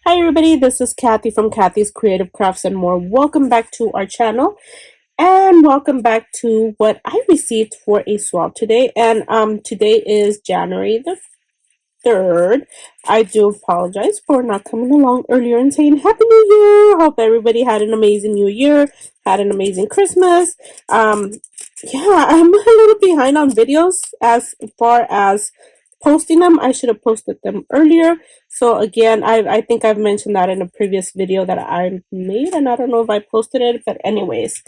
Hi everybody, this is Kathy from Kathy's Creative Crafts and More. Welcome back to our channel and welcome back to what I received for a swap today. And today is January the 3rd. I do apologize for not coming along earlier and saying Happy New Year. Hope everybody had an amazing New Year, had an amazing Christmas. Yeah, I'm a little behind on videos as far as posting them. I should have posted them earlier. So again, I think I've mentioned that in a previous video that I made, and I don't know if I posted it, but anyways.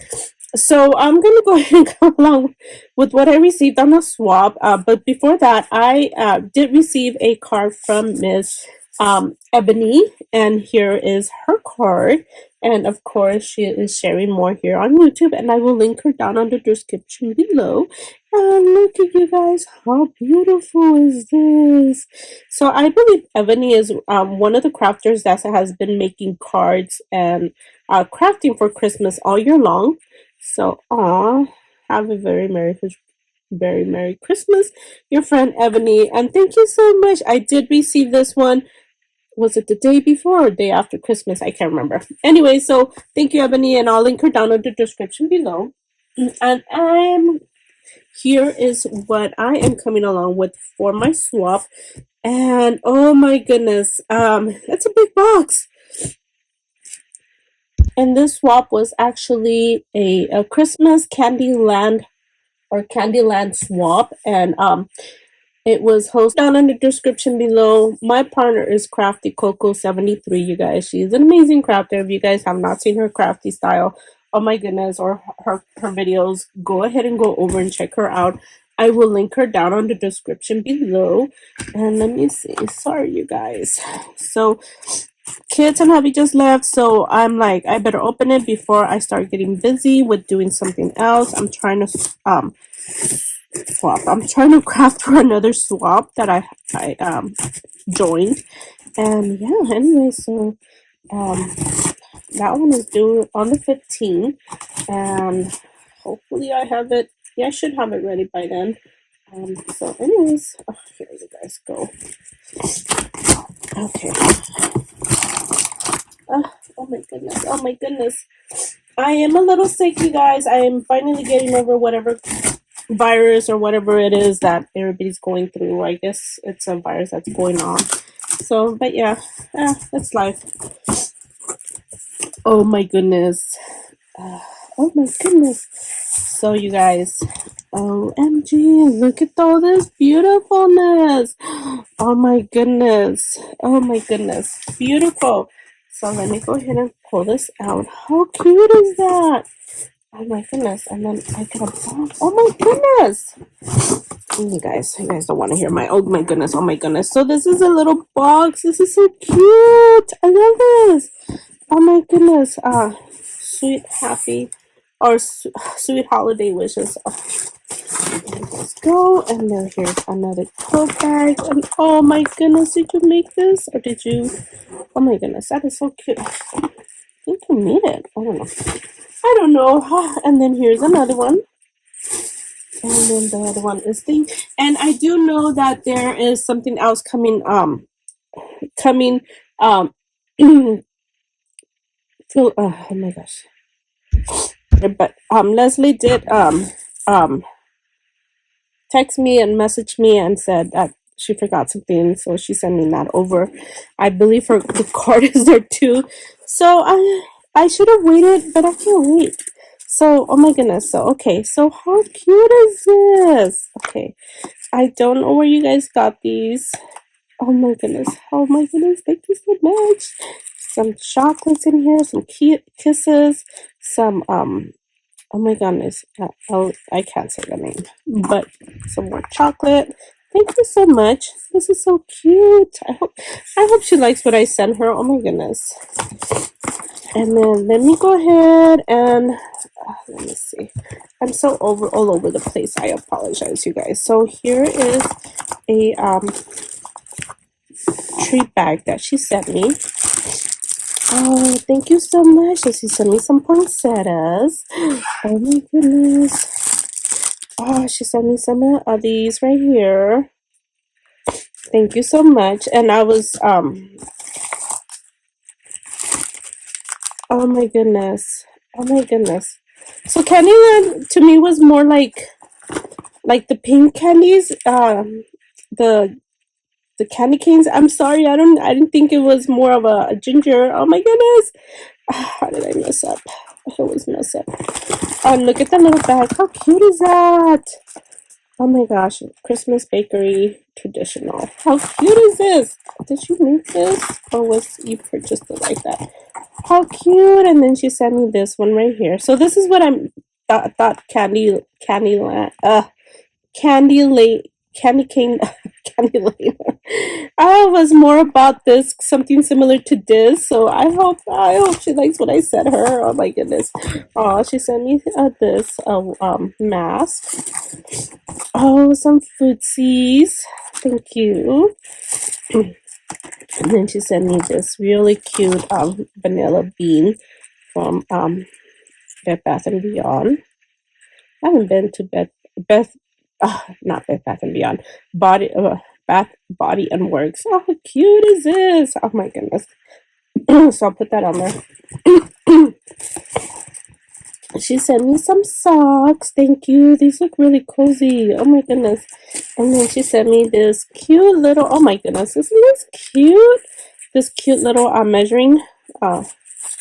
So I'm gonna go ahead and go along with what I received on the swap. But before that, I did receive a card from Miss Ebony, and here is her card. And of course, she is sharing more here on YouTube, and I will link her down on the description below. And look at you guys, how beautiful is this? So I believe Ebony is one of the crafters that has been making cards and crafting for Christmas all year long. So, have a very Merry Christmas, your friend Ebony, and thank you so much. I did receive this one. Was it the day before or day after Christmas? I can't remember. Anyway, so thank you, Ebony, and I'll link her down in the description below. And here is what I am coming along with for my swap. And oh my goodness, it's a big box. And this swap was actually a Christmas Candyland or Candyland swap, and it was hosted down in the description below. My partner is Crafty Coco 73. You guys, she's an amazing crafter. If you guys have not seen her crafty style, oh my goodness, or her videos, go ahead and go over and check her out. I will link her down on the description below. And let me see. Sorry, you guys. So kids and hubby just left, so I'm like, I better open it before I start getting busy with doing something else. I'm trying to swap. I'm trying to craft for another swap that I joined, and yeah. Anyway, so that one is due on the 15th, and hopefully I have it. Yeah, I should have it ready by then. So anyways, here you guys go. Okay. Oh my goodness, oh my goodness. I am a little sick, you guys. I am finally getting over whatever virus or whatever it is that everybody's going through. I guess it's a virus that's going on. So, but yeah, that's life. Oh my goodness. Oh my goodness. So you guys, OMG, look at all this beautifulness. Oh my goodness. Oh my goodness. Beautiful. So let me go ahead and pull this out. How cute is that? Oh my goodness. And then I got a box. Oh my goodness. You guys don't want to hear my, oh my goodness, oh my goodness. So this is a little box. This is so cute. I love this. Oh my goodness. Sweet, happy, or sweet holiday wishes. Let's go. And then here's another tote bag. And oh my goodness, did you make this? Or did you? Oh my goodness, that is so cute. I think you made it. I don't know. I don't know. And then here's another one. And then the other one is thing. And I do know that there is something else coming oh my gosh. But Leslie did text me and message me and said that she forgot something, so she's sending that over. I believe the card is there too. So I should have waited, but I can't wait. So oh my goodness. So okay, so how cute is this? Okay, I don't know where you guys got these. Oh my goodness. Oh my goodness. Thank you so much. Some chocolates in here, some kisses, some oh my goodness. I can't say the name, but some more chocolate. Thank you so much. This is so cute. I hope she likes what I sent her. Oh my goodness. And then let me go ahead and let me see. I'm so all over the place. I apologize, you guys. So here is a treat bag that she sent me. Oh, thank you so much. She sent me some poinsettias. Oh my goodness. Oh, she sent me some of these right here. Thank you so much. And I was Oh my goodness. Oh my goodness. So Candyland to me was more like the pink candies, the the candy canes. I'm sorry, I didn't think it was more of a ginger. Oh my goodness. How did I mess up? I always mess up. And look at the little bag. How cute is that? Oh my gosh, Christmas bakery traditional. How cute is this? Did you make this? Or was you purchased it like that? How cute! And then she sent me this one right here. So this is what I'm thought candy lane candy cane candy lane. I was more about this something similar to this. So I hope she likes what I sent her. Oh my goodness. Oh, she sent me this mask. Oh, some footsies. Thank you. And then she sent me this really cute vanilla bean from Bed Bath and Beyond. I haven't been to Beth not Bed Bath and Beyond. Bath Body and Works. Oh, how cute is this? Oh my goodness. So I'll put that on there. She sent me some socks. Thank you. These look really cozy. Oh my goodness. And then she sent me this cute little, oh my goodness, isn't this cute? This cute little measuring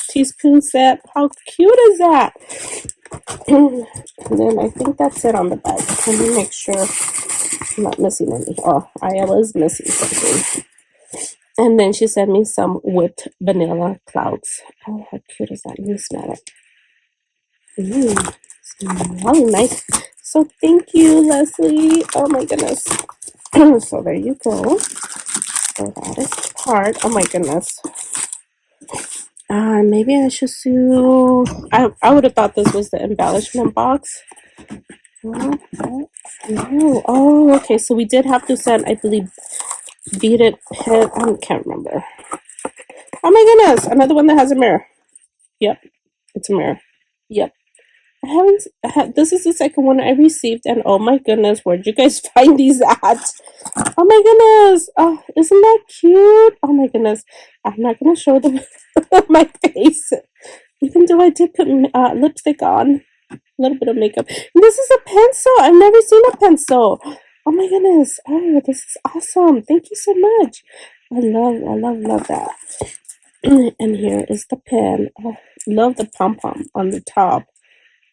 teaspoon set. How cute is that? And then I think that's it on the bag. Let me make sure I'm not missing any. Oh, I was missing something. And then she sent me some whipped vanilla clouds. Oh, how cute is that? Let me smell it. Smelling nice. So thank you, Leslie. Oh my goodness. So there you go. So that is part. Oh my goodness. Maybe I should do. I would have thought this was the embellishment box. No. Oh, okay. So we did have to send, I believe, beaded pin. I can't remember. Oh my goodness! Another one that has a mirror. Yep, it's a mirror. Yep. This is the second one I received, and oh my goodness, where'd you guys find these at? Oh my goodness! Oh, isn't that cute? Oh my goodness! I'm not gonna show them my face, even though I did put lipstick on, a little bit of makeup. And this is a pencil. I've never seen a pencil. Oh my goodness! Oh, this is awesome! Thank you so much. I love that. And here is the pen. Oh, love the pom pom on the top.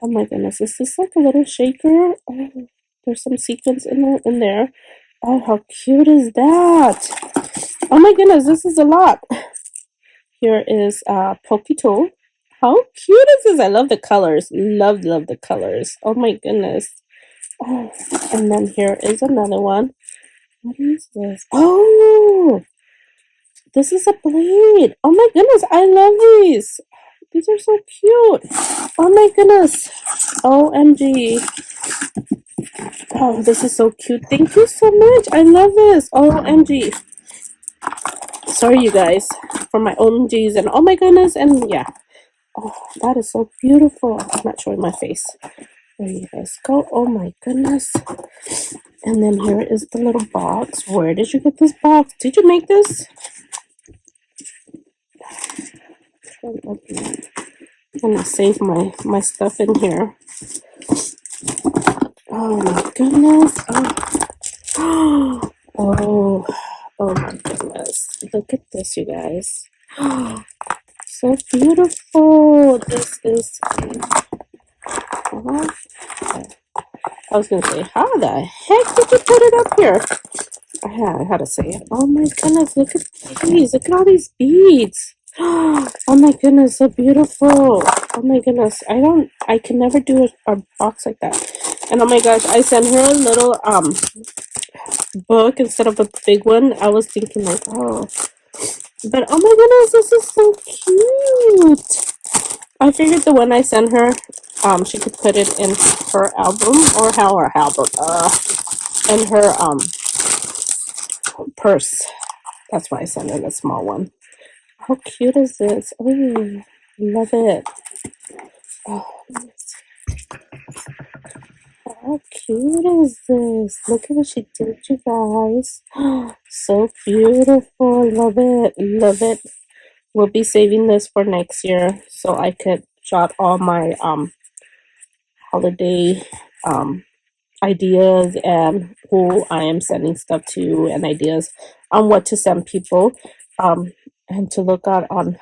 Oh my goodness, is this like a little shaker? Oh, there's some sequins in there. Oh, how cute is that? Oh my goodness, this is a lot. Here is Pokey Toe. How cute is this? I love the colors. Love the colors. Oh my goodness. Oh, and then here is another one. What is this? Oh, this is a blade. Oh my goodness, I love these. These are so cute. Oh my goodness. OMG. Oh, this is so cute. Thank you so much. I love this. OMG. Sorry, you guys, for my OMGs and oh my goodness. And yeah. Oh, that is so beautiful. I'm not showing my face. There you guys go. Oh my goodness. And then here is the little box. Where did you get this box? Did you make this? I'm gonna save my stuff in here. Oh my goodness. Oh. Oh my goodness. Look at this, you guys. So beautiful. This is I was gonna say, how the heck did you put it up here? I had to say it. Oh my goodness, look at these. Look at all these beads. Oh my goodness, so beautiful. Oh my goodness. I can never do a box like that. And oh my gosh, I sent her a little book instead of a big one. I was thinking like, oh. But oh my goodness, this is so cute. I figured the one I sent her, she could put it in her album or her album, in her purse. That's why I sent her the small one. How cute is this? Oh, love it. Oh, how cute is this? Look at what she did, you guys. So beautiful. Love it. Love it. will be saving this for next year so I could jot all my holiday ideas and who I am sending stuff to and ideas on what to send people, and to look out on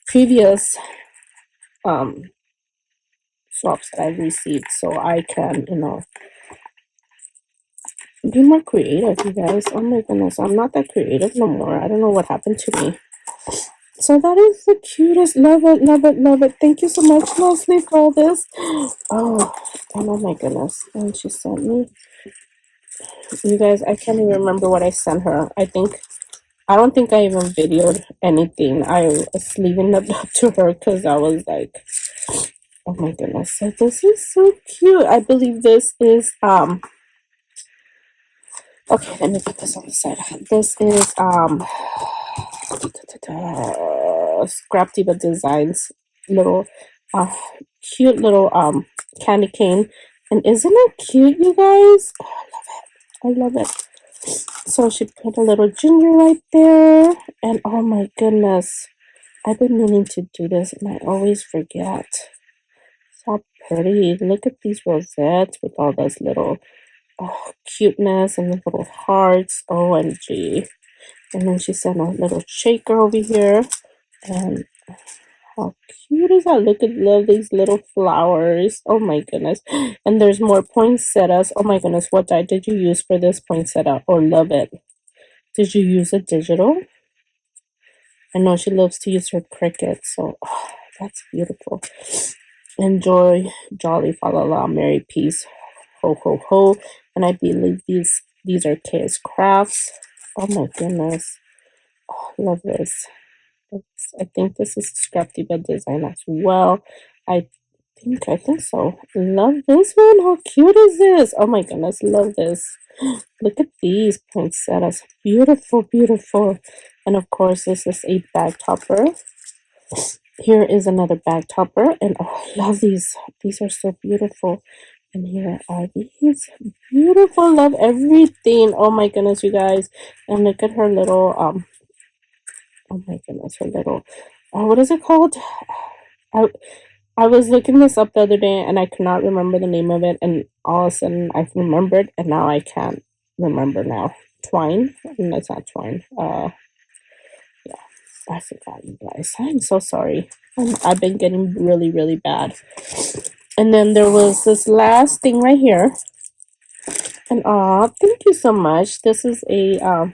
previous swaps that I've received so I can, be more creative, you guys. Oh my goodness, I'm not that creative no more. I don't know what happened to me. So that is the cutest. Love it, love it, love it. Thank you so much, Leslie, for all this. Oh my goodness. And she sent me. You guys, I can't even remember what I sent her. I don't think I even videoed anything. I was leaving it up to her because I was like, oh my goodness. So this is so cute. I believe this is okay, let me put this on the side. This is Scrap Diva Designs little cute little candy cane. And isn't it cute, you guys? Oh, I love it. So she put a little ginger right there. And oh my goodness, I've been meaning to do this and I always forget. So pretty. Look at these rosettes with all those little cuteness and the little hearts. OMG. And then she sent a little shaker over here. And how cute is that? Look at, love these little flowers. Oh my goodness. And there's more poinsettias. Oh my goodness. What dye did you use for this poinsettia? Oh, love it. Did you use a digital? I know she loves to use her Cricut. So, that's beautiful. Enjoy, jolly, fa la la, merry peace, ho ho ho. And I believe these are cathyscreativekrafts. Oh my goodness. Oh, love this. I think this is Scrap Diva design as well. I think so. Love this one. How cute is this? Oh my goodness, love this. Look at these poinsettias. Beautiful, beautiful. And of course, this is a bag topper. Here is another bag topper. And oh, I love these. These are so beautiful. And here are these. Beautiful. Love everything. Oh my goodness, you guys. And look at her little, oh my goodness, her little, what is it called? I was looking this up the other day and I could not remember the name of it, and all of a sudden I remembered, and now I can't remember now. Twine? And that's not twine. Yeah, I forgot, you guys. I'm so sorry. I've been getting really, really bad. And then there was this last thing right here. And thank you so much. This is a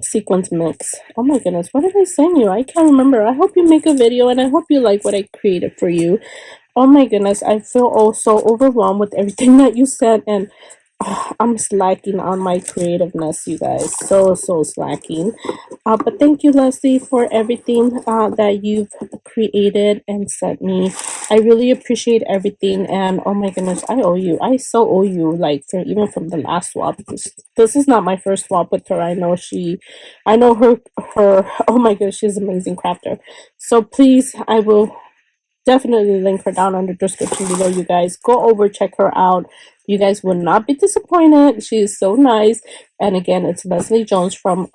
sequence mix. Oh my goodness, what did I send you? I can't remember. I hope you make a video and I hope you like what I created for you. Oh my goodness, I feel so overwhelmed with everything that you said, and I'm slacking on my creativeness, you guys. So slacking. But thank you, Leslie, for everything that you've created and sent me. I really appreciate everything, and oh my goodness, I owe you. I so owe you, like, even from the last swap. This is not my first swap with her. I know her. Oh my goodness, she's an amazing crafter. So please, I will definitely link her down in the description below, you guys. Go over, check her out. You guys will not be disappointed. She is so nice. And again, it's Leslie Jones from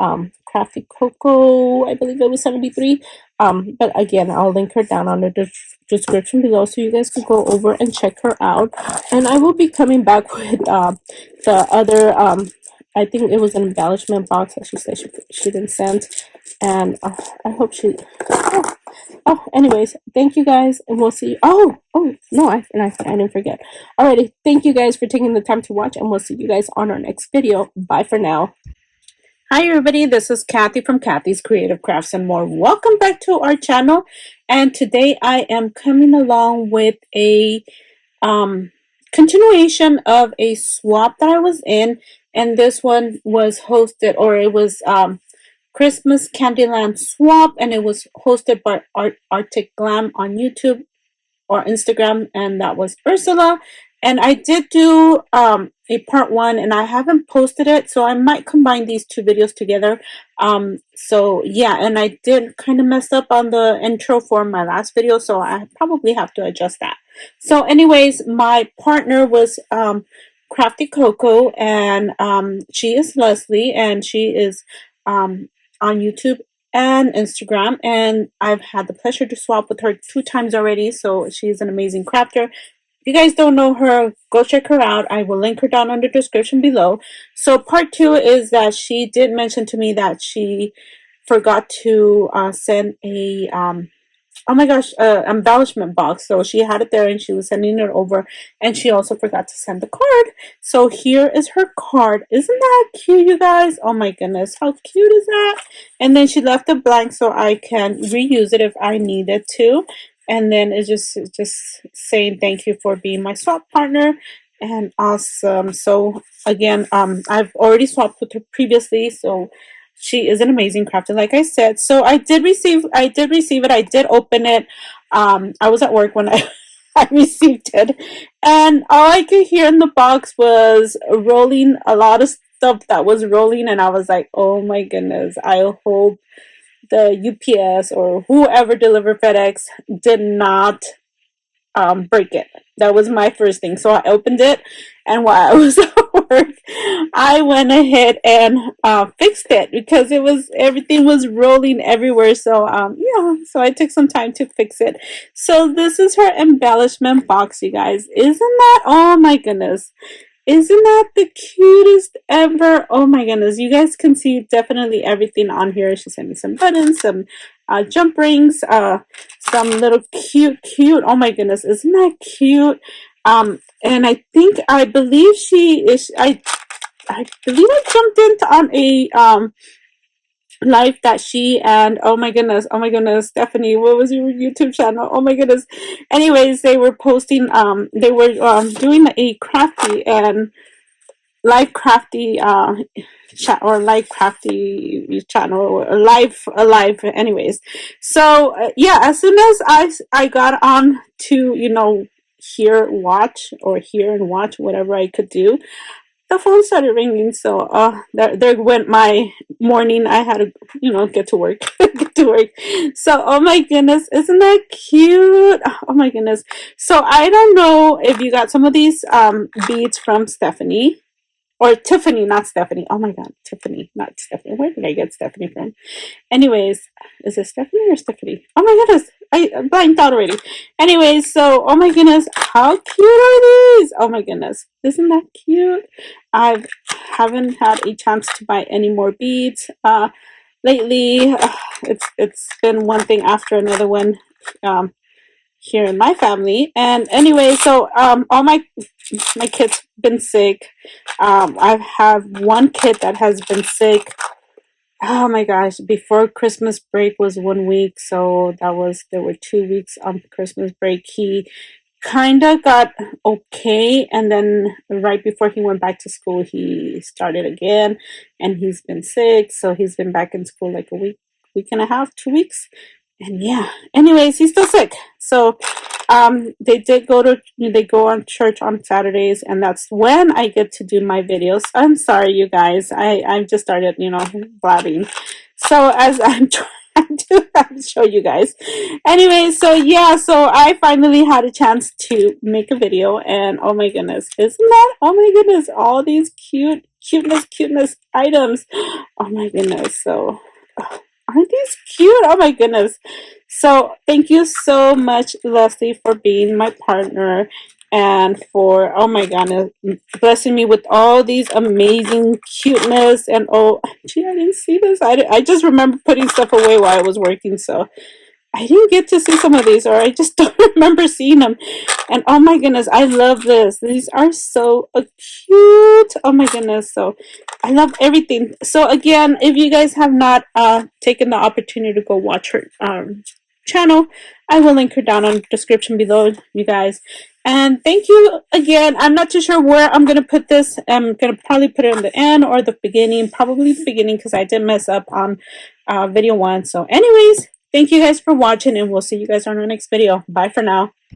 Crafty Coco. I believe it was 73. But again, I'll link her down on the description below so you guys can go over and check her out. And I will be coming back with the other I think it was an embellishment box that she said she didn't send. And I hope she anyways, thank you guys, and we'll see you. No, I didn't forget. Alrighty, thank you guys for taking the time to watch, and we'll see you guys on our next video. Bye for now. Hi everybody, this is Kathy from Kathy's Creative Crafts and More. Welcome back to our channel, and today I am coming along with a continuation of a swap that I was in, and this one was hosted, or it was Christmas Candyland swap, and it was hosted by Arctic Glam on YouTube or Instagram, and that was Ursula. And I did do a part one, and I haven't posted it, so I might combine these two videos together. So yeah, and I did kind of mess up on the intro for my last video, so I probably have to adjust that. So anyways, my partner was Crafty Coco, and she is Leslie, and she is on YouTube and Instagram, and I've had the pleasure to swap with her 2 times already. So she's an amazing crafter. If you guys don't know her, go check her out. I will link her down in the description below. So part 2 is that she did mention to me that she forgot to send a oh my gosh, embellishment box. So she had it there and she was sending it over, and she also forgot to send the card. So here is her card. Isn't that cute, you guys? Oh my goodness, how cute is that? And then she left it blank so I can reuse it if I needed to. And then it's just saying thank you for being my swap partner, and awesome. So again, I've already swapped with her previously, so she is an amazing crafter, like I said. So I did receive it. I did open it. I was at work when I I received it, and all I could hear in the box was rolling, a lot of stuff that was rolling, and I was like, oh my goodness, I hope the UPS or whoever delivered FedEx did not break it. That was my first thing. So I opened it, and while I was at work, I went ahead and fixed it because everything was rolling everywhere. So yeah, so I took some time to fix it. So this is her embellishment box, you guys. Isn't that, oh my goodness, isn't that the cutest ever? Oh my goodness. You guys can see definitely everything on here. She sent me some buttons, some jump rings, some little cute. Oh my goodness. Isn't that cute? And I believe I believe I jumped into on a live that she and oh my goodness, Stephanie, what was your YouTube channel? Oh my goodness. Anyways, they were posting, they were doing a crafty and live crafty chat, or live crafty channel, or a live anyways. So yeah, as soon as I got on to, hear and watch whatever I could do, the phone started ringing. So there went my morning. I had to, get to work. Get to work. So oh my goodness, isn't that cute? Oh my goodness. So I don't know if you got some of these beads from Stephanie or Tiffany, not Stephanie. Oh my god, Tiffany, not Stephanie. Where did I get Stephanie from? Anyways, is it Stephanie or Stephanie? Oh my goodness, I blanked out already. Anyways, so oh my goodness, how cute are these? Oh my goodness, isn't that cute? I haven't had a chance to buy any more beads lately. It's been one thing after another one here in my family. And anyway, so all my kids been sick. I have one kid that has been sick. Oh my gosh, before Christmas break was 1 week, so there were 2 weeks on Christmas break. He kind of got okay, and then right before he went back to school, he started again, and he's been sick, so he's been back in school like a week and a half, 2 weeks. And yeah, anyways, he's still sick. So they go on church on Saturdays, and that's when I get to do my videos. I'm sorry, you guys. I just started, blabbing. So as I'm trying to show you guys. Anyway, so yeah, so I finally had a chance to make a video, and oh my goodness, oh my goodness, all these cuteness items. Oh my goodness, so aren't these cute? Oh my goodness. So thank you so much, Leslie, for being my partner, and for, oh my goodness, blessing me with all these amazing cuteness. And oh, gee, I didn't see this. I just remember putting stuff away while I was working, so I didn't get to see some of these, or I just don't remember seeing them. And oh my goodness, I love this. These are so cute. Oh my goodness. So I love everything. So again, if you guys have not taken the opportunity to go watch her channel, I will link her down in the description below, you guys. And thank you again. I'm not too sure where I'm going to put this. I'm going to probably put it in the end or the beginning. Probably the beginning, because I did mess up on video 1. So anyways, thank you guys for watching, and we'll see you guys on our next video. Bye for now.